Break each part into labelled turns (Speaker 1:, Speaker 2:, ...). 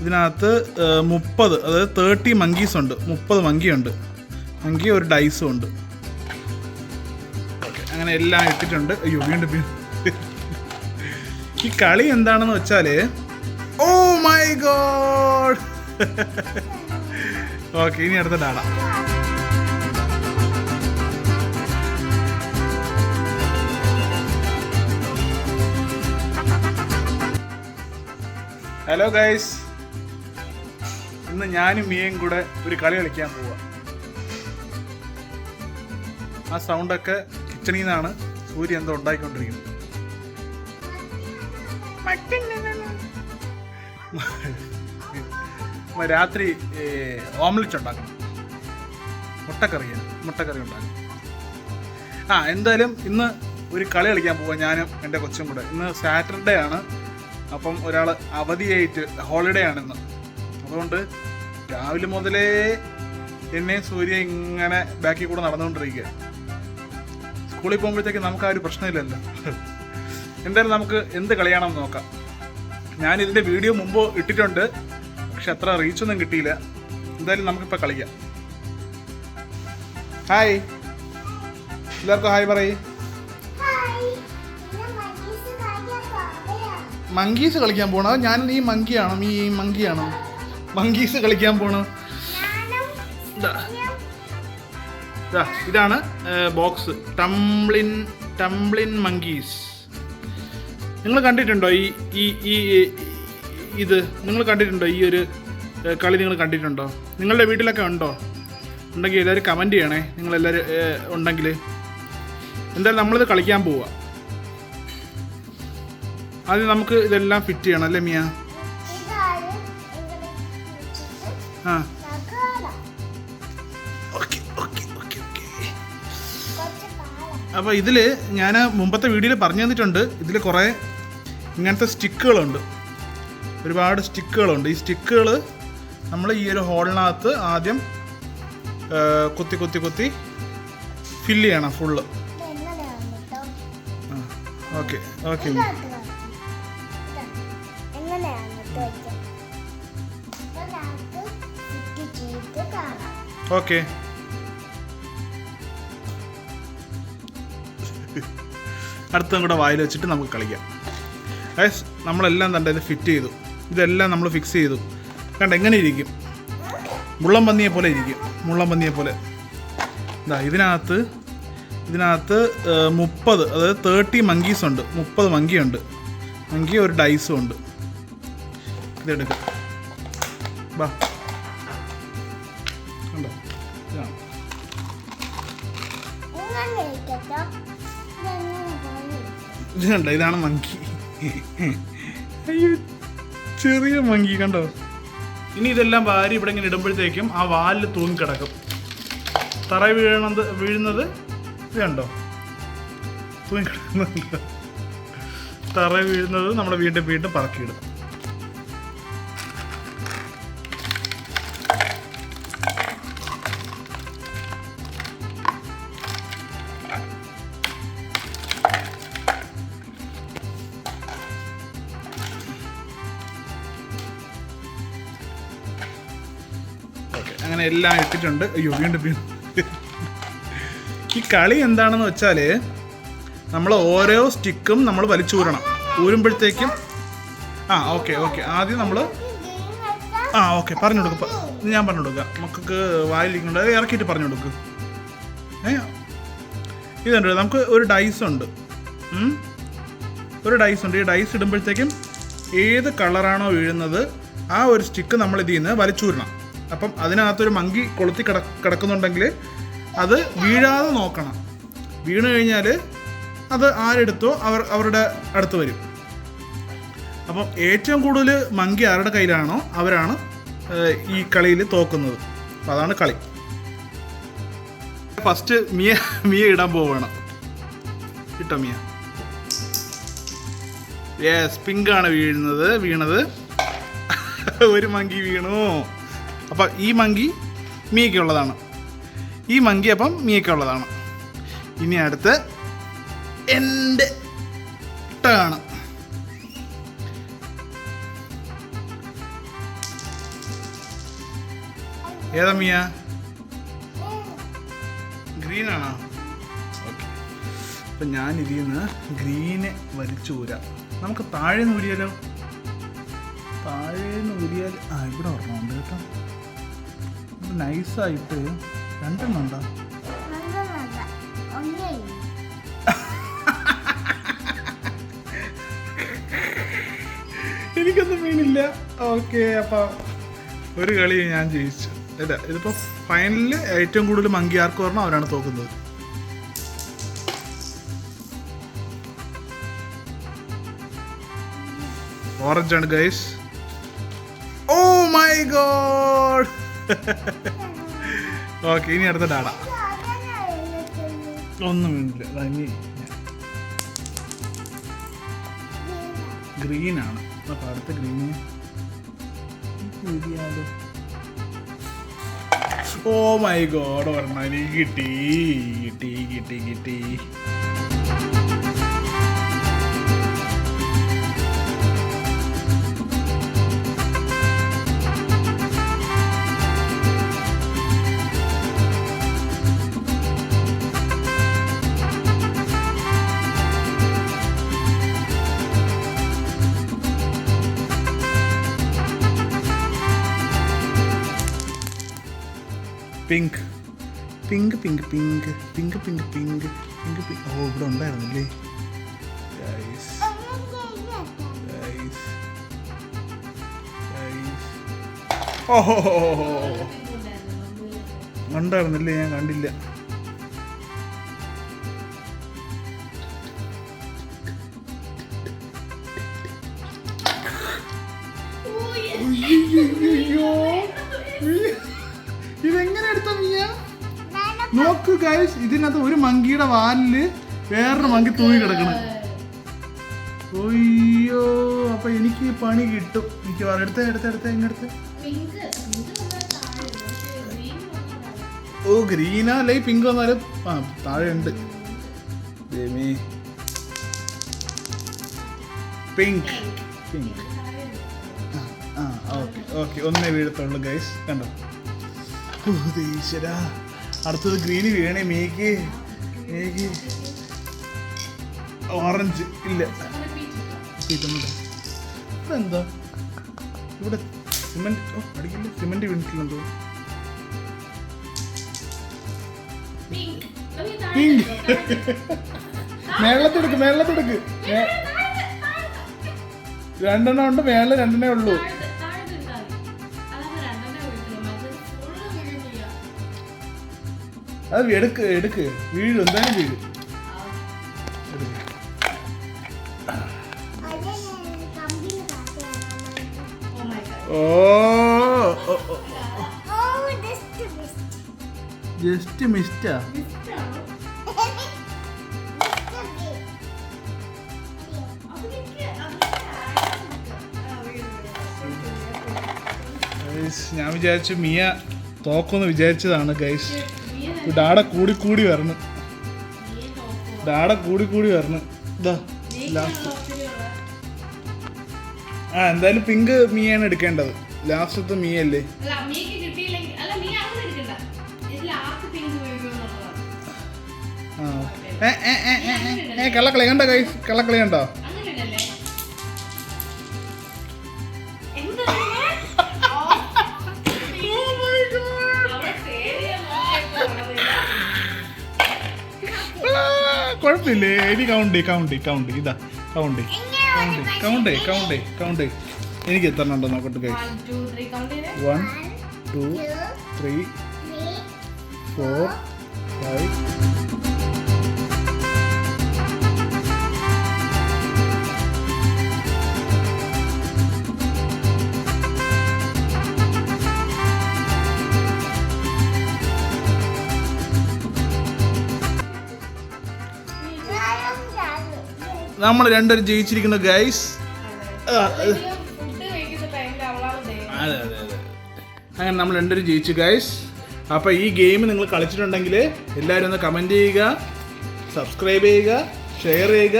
Speaker 1: ഇതിനകത്ത് 30, അതായത് 30 മങ്കീസ് ഉണ്ട്. 30 മങ്കിയുണ്ട്. മങ്കി ഒരു ഡൈസും ഉണ്ട്. ഓക്കെ, അങ്ങനെ എല്ലാം ഇട്ടിട്ടുണ്ട്. അയ്യോ, വീണ്ടും ഈ കളി എന്താണെന്ന് വെച്ചാൽ, ഓ മൈ ഗോഡ്. ഓക്കെ, ഇനി അടുത്ത ഡാഡ. ഹലോ ഗൈസ്, ഇന്ന് ഞാനും മിയയും കൂടെ ഒരു കളി കളിക്കാൻ പോവാ. ആ സൗണ്ടൊക്കെ കിച്ചണിൽ നിന്നാണ്. സൂര്യ എന്തോ ഉണ്ടായിക്കൊണ്ടിരിക്കുന്നത്. രാത്രി ഓംലെറ്റ് ഉണ്ടാക്കണം. മുട്ടക്കറി ഉണ്ടാക്കണം. എന്തായാലും ഇന്ന് ഒരു കളി കളിക്കാൻ പോവാം ഞാനും എൻ്റെ കൊച്ചും കൂടെ. ഇന്ന് സാറ്റർഡേ ആണ്. അപ്പം ഒരാൾ അവധിയായിട്ട് ഹോളിഡേ ആണിന്ന്. അതുകൊണ്ട് രാവിലെ മുതലേ എന്നെ സൂര്യ ഇങ്ങനെ ബാക്കിൽ കൂടെ നടന്നുകൊണ്ടിരിക്കുക. സ്കൂളിൽ പോകുമ്പോഴത്തേക്ക് നമുക്ക് ആ ഒരു പ്രശ്നമില്ലല്ലോ. എന്തായാലും നമുക്ക് എന്ത് കളിയാണെന്ന് നോക്കാം. ഞാനിതിൻ്റെ വീഡിയോ മുമ്പ് ഇട്ടിട്ടുണ്ട്, പക്ഷെ അത്ര റീച്ചൊന്നും കിട്ടിയില്ല. എന്തായാലും നമുക്കിപ്പോൾ കളിക്കാം. ഹായ്, എല്ലാവർക്കും ഹായ് പറയ്. മങ്കീസ് കളിക്കാൻ പോണോ? ഞാൻ ഈ മങ്കിയാണോ? മങ്കീസ് കളിക്കാൻ പോണോ? ഇതാണ് ബോക്സ്. ടംബ്ലിൻ മങ്കീസ്. നിങ്ങൾ കണ്ടിട്ടുണ്ടോ ഇത് നിങ്ങൾ കണ്ടിട്ടുണ്ടോ? ഈ ഒരു കളി നിങ്ങൾ കണ്ടിട്ടുണ്ടോ? നിങ്ങളുടെ വീട്ടിലൊക്കെ ഉണ്ടോ? ഉണ്ടെങ്കിൽ എല്ലാവരും കമൻറ്റ് ചെയ്യണേ, നിങ്ങളെല്ലാവരും ഉണ്ടെങ്കിൽ. എന്തായാലും നമ്മളിത് കളിക്കാൻ പോവുക. ആദ്യം നമുക്ക് ഇതെല്ലാം ഫിറ്റ് ചെയ്യണം അല്ലേ മിയ? അപ്പോൾ ഇതിൽ ഞാൻ മുമ്പത്തെ വീഡിയോയിൽ പറഞ്ഞു തന്നിട്ടുണ്ട്. ഇതിൽ കുറേ ഇങ്ങനത്തെ സ്റ്റിക്കുകളുണ്ട്, ഒരുപാട് സ്റ്റിക്കുകളുണ്ട്. ഈ സ്റ്റിക്കുകൾ നമ്മൾ ഈ ഒരു ഹോളിനകത്ത് ആദ്യം കുത്തി ഫില്ല് ചെയ്യണം ഫുള്ള്. Okay okay. അടുത്തും കൂടെ വായിൽ വെച്ചിട്ട് നമുക്ക് കളിക്കാം. നമ്മളെല്ലാം തന്നെ ഇത് ഫിറ്റ് ചെയ്തു. ഇതെല്ലാം നമ്മൾ ഫിക്സ് ചെയ്തു. കണ്ട എങ്ങനെ ഇരിക്കും? മുള്ളം പന്നിയെ പോലെ ഇരിക്കും. ഇതിനകത്ത് 30, അതായത് 30 മങ്കീസ് ഉണ്ട്. 30 മങ്കിയുണ്ട്. മങ്കി ഒരു ഡൈസും ഉണ്ട്. ഇതെടുക്കാം. ബാ, കണ്ടോ? ഇത് കണ്ടോ? ഇതാണ് മങ്കി. അയ്യോ, ചെറിയ മങ്കി കണ്ടോ? ഇനി ഇതെല്ലാം വാരി ഇവിടെ ഇങ്ങനെ ഇടുമ്പോഴത്തേക്കും ആ വാലിൽ തൂങ്ങിക്കിടക്കും. തറ വീഴുന്നത് ഇത് കണ്ടോ? തൂങ്ങിക്കിടക്കുന്നുണ്ട്. തറ വീഴുന്നത് നമ്മൾ വീണ്ടും പറക്കിയിടും. അങ്ങനെ എല്ലാം ഇട്ടിട്ടുണ്ട്. അയ്യോ, വീണ്ടും ഈ കളി എന്താണെന്ന് വെച്ചാൽ, നമ്മൾ ഓരോ സ്റ്റിക്കും നമ്മൾ വലിച്ചൂരണം. ഊരുമ്പോഴത്തേക്കും ഓക്കെ ആദ്യം നമ്മൾ ഓക്കെ പറഞ്ഞു കൊടുക്കും. ഞാൻ പറഞ്ഞു കൊടുക്കാം. മക്കൾക്ക് വായിലിരിക്കുന്നുണ്ട്, അത് ഇറക്കിയിട്ട് പറഞ്ഞു കൊടുക്കും. ഇതുണ്ട്, നമുക്ക് ഒരു ഡൈസ് ഉണ്ട്. ഈ ഡൈസ് ഇടുമ്പോഴത്തേക്കും ഏത് കളറാണോ വീഴുന്നത് ആ ഒരു സ്റ്റിക്ക് നമ്മൾ ഇതിൽ നിന്ന് വലിച്ചൂരണം. അപ്പം അതിനകത്തൊരു മങ്കി കൊളുത്തി കിടക്കുന്നുണ്ടെങ്കിൽ അത് വീഴാതെ നോക്കണം. വീണ് കഴിഞ്ഞാൽ അത് ആരെടുത്തോ അവരുടെ അടുത്ത് വരും. അപ്പം ഏറ്റവും കൂടുതൽ മങ്കി ആരുടെ കയ്യിലാണോ അവരാണ് ഈ കളിയിൽ തോക്കുന്നത്. അപ്പം അതാണ് കളി. ഫസ്റ്റ് മിയ ഇടാൻ പോവുകയാണ്. ഇട്ടോ മിയ? യെസ്, പിങ്കാണ് വീണത്. ഒരു മങ്കി വീണു. അപ്പം ഈ മങ്കി മിയക്കുള്ളതാണ്. ഈ മങ്കി അപ്പം മിയക്കുള്ളതാണ്. ഇനി അടുത്ത് എൻ്റെ ടേണ്. ഏതാ മിയ? ഗ്രീനാണോ? ഓക്കെ. അപ്പം ഞാൻ ഇതിൽ നിന്ന് ഗ്രീനെ വലിച്ചു ഊരാം. നമുക്ക് താഴെ നിന്ന് ഊരിയാലോ? താഴെ നിന്ന് ഊരിയാൽ ഇവിടെ ഓർമ്മയുണ്ട് കേട്ടോ. നൈസായിട്ട് 2 എണ്ണം ഉണ്ടോ? എനിക്കൊന്നും വീണില്ല. ഓക്കെ, അപ്പം ഒരു കളി ഞാൻ ജയിച്ചു. അല്ല, ഇതിപ്പോൾ ഫൈനലിൽ ഏറ്റവും കൂടുതൽ മങ്കി ആർക്ക് പറഞ്ഞാൽ അവരാണ് തോക്കുന്നത്. ഓറഞ്ച് ആണ് guys. Oh my god. Okay, ഇനി അടുത്ത ഡാഡ. ഒന്നും വീണില്ല. ഇനി ഗ്രീനാണ്. അപ്പം അടുത്ത ഗ്രീന് ഊരിയാലോ? ഓ മൈ ഗോഡ്, പറഞ്ഞ എനിക്ക് കിട്ടി കിട്ടി കിട്ടി കിട്ടി. Pink pink pink pink pink pink pink pink pink. ഓ, ഇവിടെ ഉണ്ടായിരുന്നില്ലേ? ഓഹോ, ഉണ്ടായിരുന്നില്ലേ? ഞാൻ കണ്ടില്ല. ഇതെങ്ങനെ എടുത്ത മിയ? നോക്കൂ ഗൈസ്, ഇതിനകത്ത് ഒരു മങ്കിയുടെ വാലില് വേറൊരു മങ്കി തൂങ്ങി കിടക്കണ. ഒയ്യോ, അപ്പൊ എനിക്ക് പണി കിട്ടും. എനിക്ക് എടുത്ത എങ്ങടുത്ത്? ഓ, ഗ്രീനാ അല്ലെ പിങ്ക് വന്നാലും താഴെ ഉണ്ട്. Pink pink. ഓക്കെ ഓക്കെ, ഒന്നേ വീഴത്തുള്ളൂ ഗൈസ്. കണ്ടോ? ഈശ്വരാ, അടുത്തത് ഗ്രീന് വീണേ. മേക്ക് ഓറഞ്ച് ഇല്ല. എന്താ ഇവിടെ സിമെന്റ്? ഓ, അടിക്കില്ല. സിമെന്റ് വീണിട്ടില്ലെന്തോ. മേളത്തെടുക്ക്. 2 എണ്ണം ഉണ്ട്. മേളിൽ 2 എണ്ണേ ഉള്ളൂ. അത് എടുക്ക്. വീഴും, എന്തായാലും വീഴും. ഓ, ജസ്റ്റ് മിസ്റ്റാ. ഞാൻ വിചാരിച്ചു മിയ തോക്കൊന്ന് വിചാരിച്ചതാണ് ഗൈസ്. ഡാഡ കൂടി വരണം. ഇതാ ലാസ്റ്റ്. എന്തായാലും പിങ്ക് മിയാണ് എടുക്കേണ്ടത്. ലാസ്റ്റത്തെ മിയല്ലേ? കള്ളക്കളി കണ്ടോ ഗൈസ്? കള്ളക്കളി കണ്ടോ? കുഴപ്പമില്ലേ? ഇനി കൗണ്ട്. ഇതാ കൗണ്ട്. എനിക്ക് എത്ര ഉണ്ടോ നോക്കട്ടെ ഗൈസ്. 1 2 3 4 5. നമ്മൾ 2 ജയിച്ചിരിക്കുന്നു ഗൈസ്. അതെ. അങ്ങനെ നമ്മൾ 2 ജയിച്ചു ഗൈസ്. അപ്പോൾ ഈ ഗെയിം നിങ്ങൾ കളിച്ചിട്ടുണ്ടെങ്കിൽ എല്ലാവരും ഒന്ന് കമൻറ്റ് ചെയ്യുക, സബ്സ്ക്രൈബ് ചെയ്യുക, ഷെയർ ചെയ്യുക,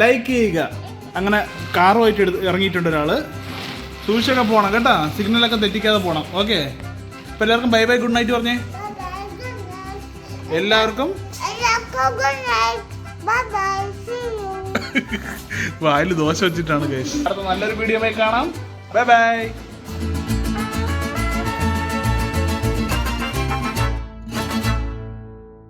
Speaker 1: ലൈക്ക് ചെയ്യുക. അങ്ങനെ കാറുമായിട്ട് ഇറങ്ങിയിട്ടുണ്ട് ഒരാൾ. സൂക്ഷിച്ചൊക്കെ പോകണം കേട്ടോ. സിഗ്നലൊക്കെ തെറ്റിക്കാതെ പോകണം. ഓക്കെ. അപ്പൊ എല്ലാവർക്കും ബൈ ബൈ ഗുഡ് നൈറ്റ് പറഞ്ഞേ. എല്ലാവർക്കും വായിൽ ദോശ വെച്ചിട്ടാണ് കേസ്. അടുത്ത നല്ലൊരു വീഡിയോ കാണാം. Bye bye.